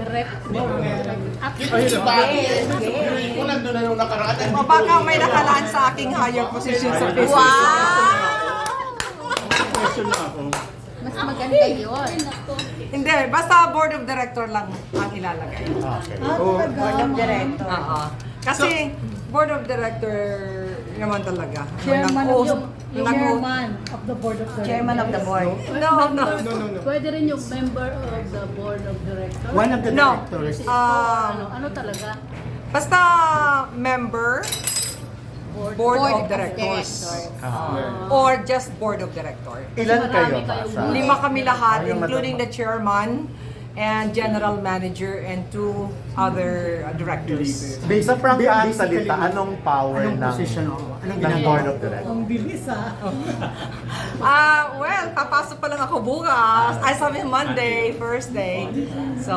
Rep. Ayun na ba? Kung nandun na nung nakaraan. O baka may nakalaan sa aking higher position sa business. Question na ako. Mas maganda yun. Hindi, basta board of director lang ang ilalagay. Okay. Board of director. Oo. Kasi board of director naman talaga. Chairman of the Nag-o- Chairman of the Board of Directors. Chairman of the board. No. Pwede rin yung member of the board of directors. One of the No. directors. Ano talaga? Basta member, board of directors. Or just board of director. Ilan kayo Marami ba kayong sa... board. 5 kami lahat, Ayun, including the madam. chairman and general manager and 2 other directors. Based from ang salita, anong power Anong ng, position mo? Anong ng ginagawa board mo? of directors? Ang bilis Well, papasok pa lang ako bukas. Ay, sabi Monday, first day. So,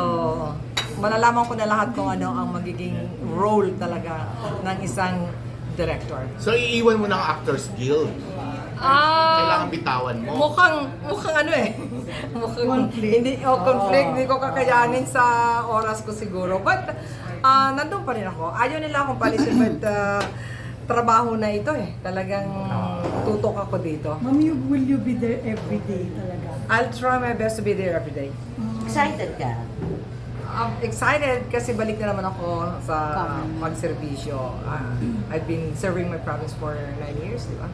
malalaman ko na lahat kung ano ang magiging role talaga ng isang director. So, iiwan mo ng Actors Guild. Kailangan bitawan mo. Mukhang ano eh. Mukhang conflict, hindi ko kakayanin sa oras ko siguro. But nandun pa rin ako. Ayaw nila akong palitin but trabaho na ito eh. Talagang tutok ako dito. Ma'am, will you be there every day talaga? I'll try my best to be there every day. Excited ka? I'm excited kasi balik na naman ako sa pagserbisyo. I've been serving my province for 9 years, di ba?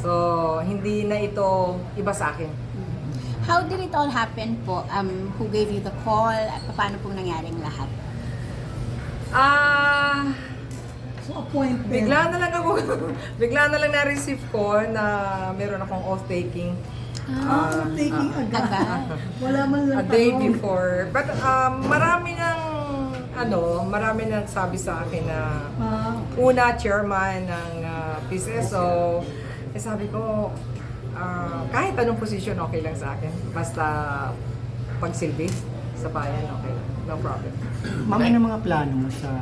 So, hindi na ito iba sa akin. How did it all happen po? Who gave you the call? At paano pong nangyaring lahat? So, appointment. Bigla na lang na-receive ko na meron akong off-taking Taking agad. Wala man a lang day tanong. before. But marami nang sabi sa akin na una chairman ng PCSO. Eh sabi ko, kahit anong posisyon okay lang sa akin. Basta pagsilbi sa bayan, okay lang. No problem. Ma'am, ano mga plano mo sa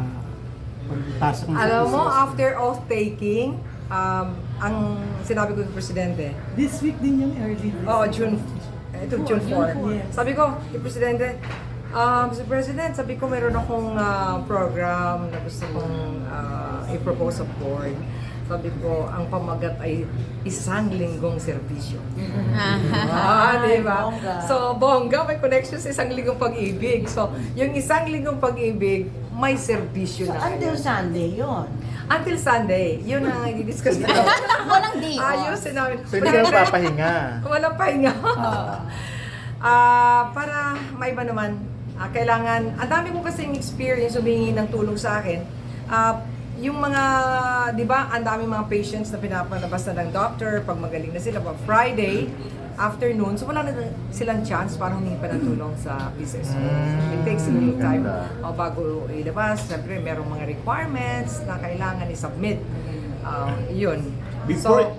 pagpasok mo sa Alam mo, business? after off-taking, ang sinabi ko sa Presidente, This week din yung early this. June 4. Yes. Sabi ko, Presidente, Mr. President, sabi ko meron akong program na gusto kong i-propose sa board. Sabi ko, ang pamagat ay 1 linggong serbisyo. Diba? So, bongga, may connection sa 1 linggong pag-ibig. So, yung 1 linggong pag-ibig, may serbisyo So, na. until Sunday yun. Until Sunday, yun ang i-discuss na. Walang day off. Ayusin namin. So hindi ka papahinga. Walang pahinga. Para maiba naman, kailangan, ang dami ko kasing experience humingi ng tulong sa akin. Yung mga, di ba, ang dami mga patients na pinapalabas na ng doctor, pag magaling na sila, pag Friday, afternoon, so wala na silang chance para humingi pa ng tulong sa PCSO. It takes a little time bago ilabas. Siyempre, merong mga requirements na kailangan i-submit. Yun. Before- So,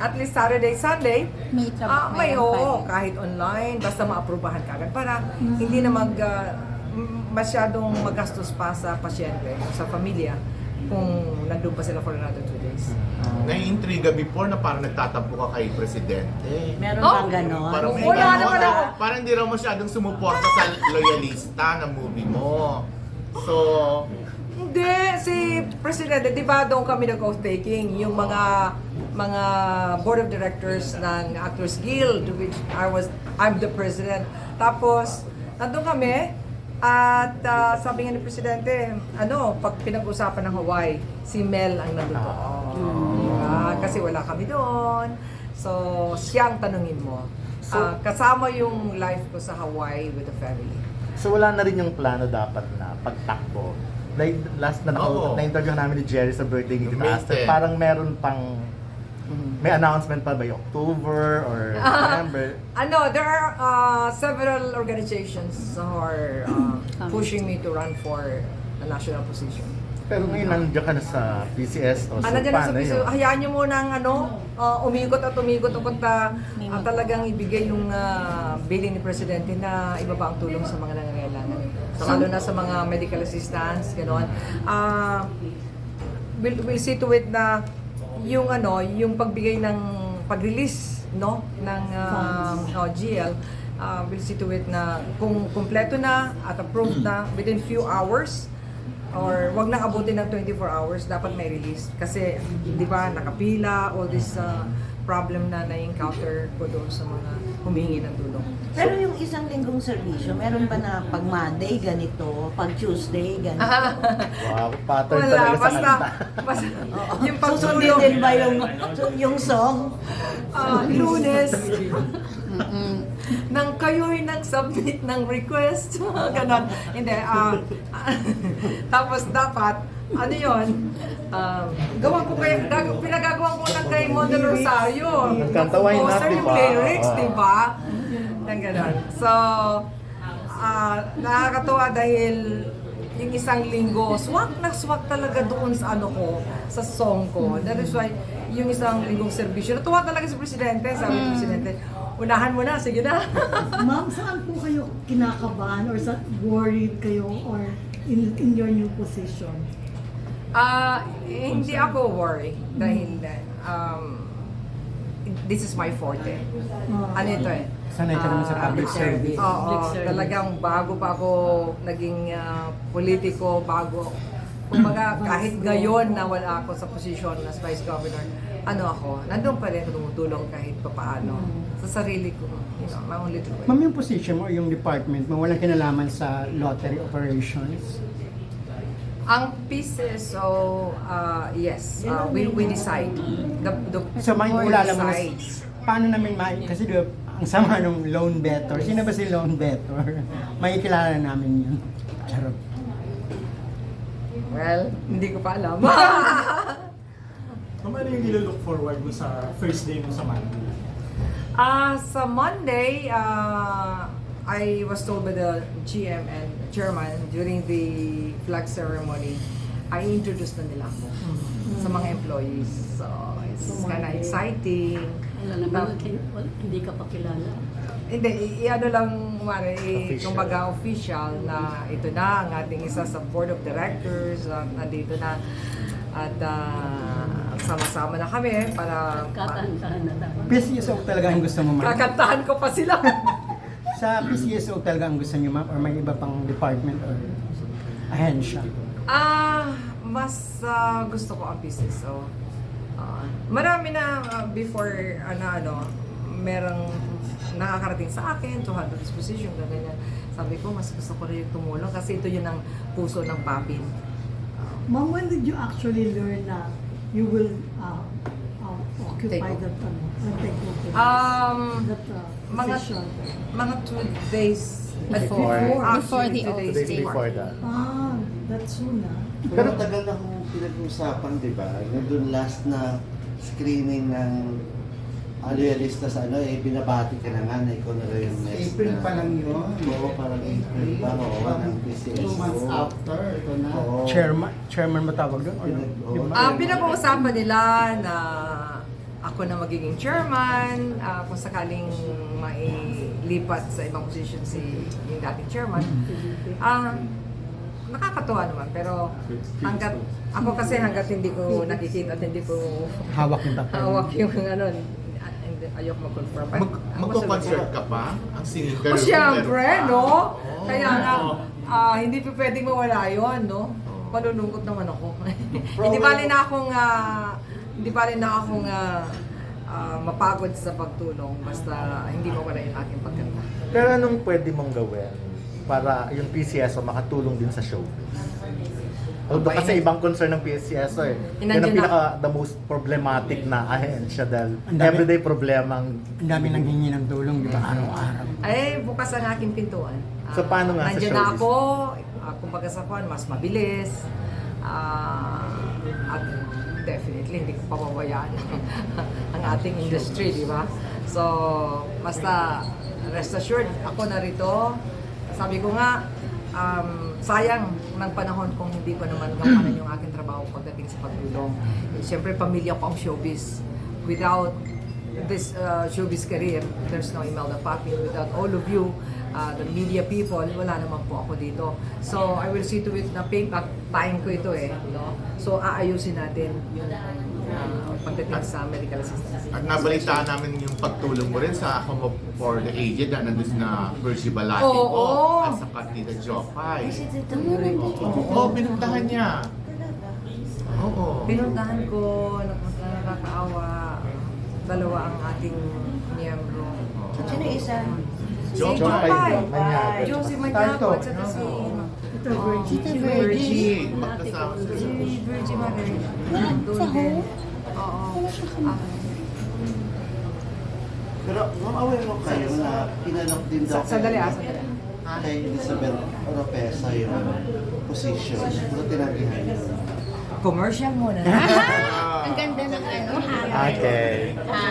at least Saturday, Sunday, May trabaho. may kahit online, basta ma-aprobahan ka agad para hindi na masyadong magastos pa sa pasyente, sa pamilya, kung nandun pa sila for another 2 days. Naiintriga before na parang nagtatampo ka kay Presidente. Meron Oh, bang ganon? Parang may wala ganon naman na, ako. parang hindi raw masyadong sumuporta sa loyalista ng movie mo. So, Hindi, si Presidente, di ba doon kami nag-oath-taking, yung mga board of directors ng Actors Guild, which I'm the president. Tapos, nandun kami, at sabi nga ni Presidente, pag pinag-usapan ng Hawaii, si Mel ang nandun doon. Diba? Kasi wala kami doon. So, siyang tanungin mo. Kasama yung life ko sa Hawaii with the family. So wala na rin yung plano dapat na pagtakbo. Like last na Oo. na-interview namin ni Jerry sa birthday ni Yung Tita Aster, 20. parang meron pang may announcement pa by October or November? There are several organizations who are pushing me to run for a national position. Pero ngayon nandiyan ka na sa PCS o so Nandiyan na sa paano piso, yun? hayaan nyo muna umikot at talagang ibigay yung billing ni Presidente na ibaba ang tulong sa mga nangangailangan. So, lalo na sa mga medical assistance, gano'n. We'll see to it na yung pagbigay ng pag-release ng GL We'll see to it na kung kompleto na at approved na within few hours or wag nang abutin ng 24 hours, dapat may release. Kasi, di ba, nakapila, all this problem na na-encounter ko doon sa mga humihingi ng tulong. Pero yung isang linggong serbisyo, meron ba na pag Monday ganito, pag Tuesday ganito? Wow, pattern Wala, talaga sa basta, kanta. basta yung Susundin pagtulong, din ba yung song? Lunes, nang kayo'y nag-submit ng request, ganon. Hindi, tapos dapat, ano yun, gawan ko kay, pinagagawa ko na kay Model Rosario. Nagkanta, why not, Composer di yung ba? lyrics, Oo. di ba? Yung ganon. So, nakakatuwa dahil yung isang linggo, swak na swak talaga doon sa ano ko, sa song ko. That is why, yung isang linggong serbisyo, natuwa talaga si Presidente, sabi ni Presidente, unahan mo na, sige na. Ma'am, saan po kayo kinakabahan or worried kayo or in your new position? Hindi ako worry dahil this is my forte. Ano ito eh? Sanay ka naman sa public service. Oo, Public service. talagang bago pa ako naging politiko, bago. Kumbaga, kahit ngayon na wala ako sa posisyon as Vice Governor, ano ako, nandun pa rin tumutulong kahit papaano sa sarili ko, my own little way. Ma'am, yung position mo, yung department mo, walang kinalaman sa lottery operations? Ang PCSO, yes, we decide. So, may board wala naman decides. paano namin kasi di ba, ang sama ng loan debtor. Sino ba si loan debtor? May kilala namin yun. Charot. Well, hindi ko pa alam. Ma'am, ano yung nilolook forward mo sa first day mo sa Monday? Sa Monday, I was told by the GM and chairman during the flag ceremony, I introduced na nila ako sa mga employees. So, it's kind of exciting. Wala naman, hindi ka pa kilala. Hindi, ano lang, Mare, Official. kumbaga official na ito na ang ating isa sa board of directors, nandito na at sama-sama na kami para Kakantahan na tayo. PCSO talaga ang gusto mo, ma'am? kakantahan ko pa sila. Sa PCSO talaga ang gusto niyo, ma'am? Or may iba pang department or ahensya? Mas gusto ko ang PCSO. Marami na before merong nakakarating sa akin to handle this position, ganyan. Sabi ko, mas gusto ko rin tumulong kasi ito yun ang puso ng papin. Ma'am, when did you actually learn na you will occupy Take that take over that mga position? mga 2 days Before. Before the 2 oath. days 2 days before that. That's soon na. Pero tagal na kung pinag-usapan, di ba? Nandun last na screening ng loyalista sa binabati ka na nga na ikaw na rin yung next April na. pa lang yun. Oo, parang April pa. Oo, ng PCSO. 2 months after, ito na. Oo. Chairman matawag doon? Or no? Oo. Pinag-uusapan nila na ako na magiging chairman, kung sakaling mailipat sa ibang position si yung dating chairman. Nakakatuwa naman, pero hanggat hindi ko nakikita at hindi ko Hawak yung papel. hawak yung ayok mag-confirm. Magko-concert ka pa? Ang singing career mo, Siyempre, meron pa? no? Oo. Kaya nga, hindi pa pwedeng mawala yun, no? Malulungkot naman ako. Hindi bali na akong mapagod sa pagtulong basta hindi mawala yung aking pagkanta. Pero anong pwede mong gawin para yung PCSO makatulong din sa show? Although kasi ibang concern ng PCSO eh. Yun ang Nandiyan the most problematic na ahensya dahil Ang dami- everyday problemang Ang dami nang hingi ng tulong, di ba? Araw-araw. Ay, bukas ang aking pintuan. So, paano nga sa nandiyan na showbiz? ako, kumbaga sa kwan, mas mabilis. At definitely, hindi ko pababayaan ang ating industry, di ba? So, basta rest assured, ako na rito. Sabi ko nga, sayang ng panahon kung hindi ko naman gampanan yung aking trabaho pagdating sa pagtulong. Siyempre, pamilya ko ang showbiz. Without this showbiz career, there's no Imelda Papin. Without all of you, the media people, wala naman po ako dito. So, I will see to it na payback time ko ito no? So, aayusin natin yung pagdating sa medical assistance. At nabalitaan namin yung pagtulong mo rin sa Home for the Aged na nandun na Virgie Balati Oo. at sa Tita Jopay. Ito yun. Oo, pinuntahan niya. Oo. Pinuntahan ko, nakakaawa, dalawa ang ating miyembro. Sino isa? Si Jopay. Jopay, Josie Magnaco, at saka si Ito, Virgie. si Virgie. Magkasama sila. Si Virgie Marie. Doon din. Oo. Pero ma'am, aware mo kayo na pinalok din daw Sandali kayo sandali. kay Elizabeth Oropesa yung position. Pero tinagihan niyo. Commercial muna. Ang ganda ng ano, Okay. ha.